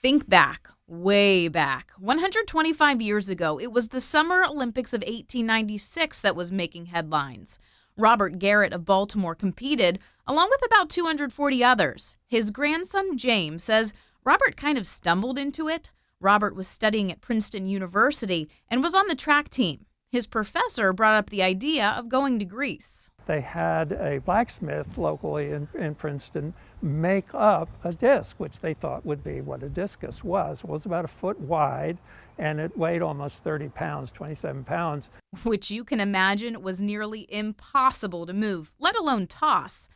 Think back, way back. 125 years ago, it was the Summer Olympics of 1896 that was making headlines. Robert Garrett of Baltimore competed, along with about 240 others. His grandson, James, says Robert kind of stumbled into it. Robert was studying at Princeton University and was on the track team. His professor brought up the idea of going to Greece. They had a blacksmith locally in Princeton make up a disc, which they thought would be what a discus was. Well, it was about a foot wide, and it weighed almost 30 pounds, 27 pounds. Which you can imagine was nearly impossible to move, let alone toss.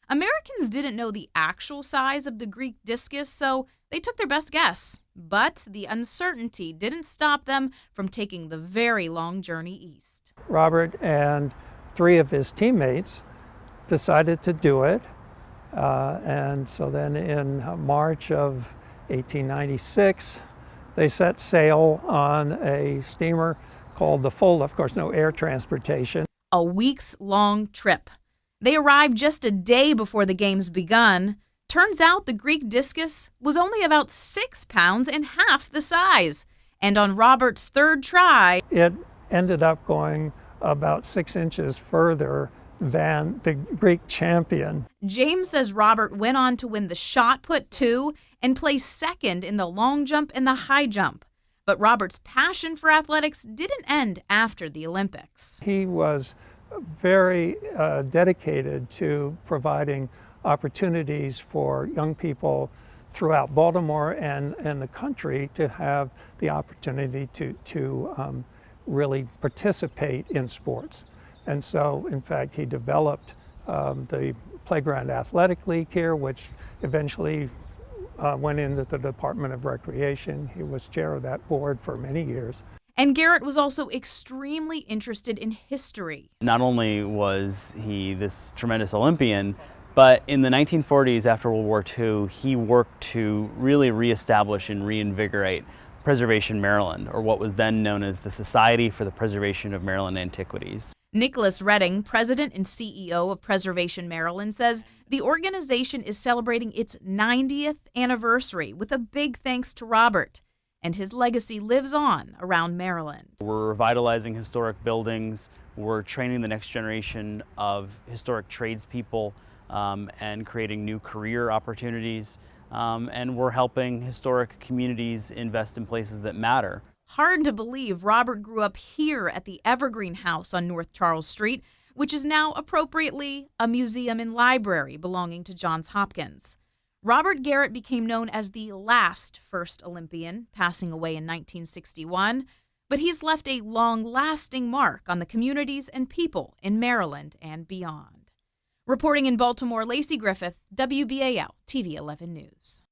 Americans didn't know the actual size of the Greek discus, so they took their best guess. But the uncertainty didn't stop them from taking the very long journey east. Robert and three of his teammates decided to do it. And so then in March of 1896, they set sail on a steamer called the Fulda. Of course, no air transportation. A weeks-long trip. They arrived just a day before the games begun. Turns out the Greek discus was only about 6 pounds and half the size. And on Robert's third try, it ended up going about 6 inches further than the Greek champion. James says Robert went on to win the shot put too and place second in the long jump and the high jump. But Robert's passion for athletics didn't end after the Olympics. He was very dedicated to providing opportunities for young people throughout Baltimore and the country to have the opportunity to really participate in sports. And so, in fact, he developed the Playground Athletic League here, which eventually went into the Department of Recreation. He was chair of that board for many years. And Garrett was also extremely interested in history. Not only was he this tremendous Olympian, but in the 1940s, after World War II, he worked to really reestablish and reinvigorate Preservation Maryland, or what was then known as the Society for the Preservation of Maryland Antiquities. Nicholas Redding, president and CEO of Preservation Maryland, says the organization is celebrating its 90th anniversary with a big thanks to Robert, and his legacy lives on around Maryland. We're revitalizing historic buildings, we're training the next generation of historic tradespeople and creating new career opportunities, and we're helping historic communities invest in places that matter. Hard to believe Robert grew up here at the Evergreen House on North Charles Street, which is now appropriately a museum and library belonging to Johns Hopkins. Robert Garrett became known as the last first Olympian, passing away in 1961, but he's left a long-lasting mark on the communities and people in Maryland and beyond. Reporting in Baltimore, Lacey Griffith, WBAL TV 11 News.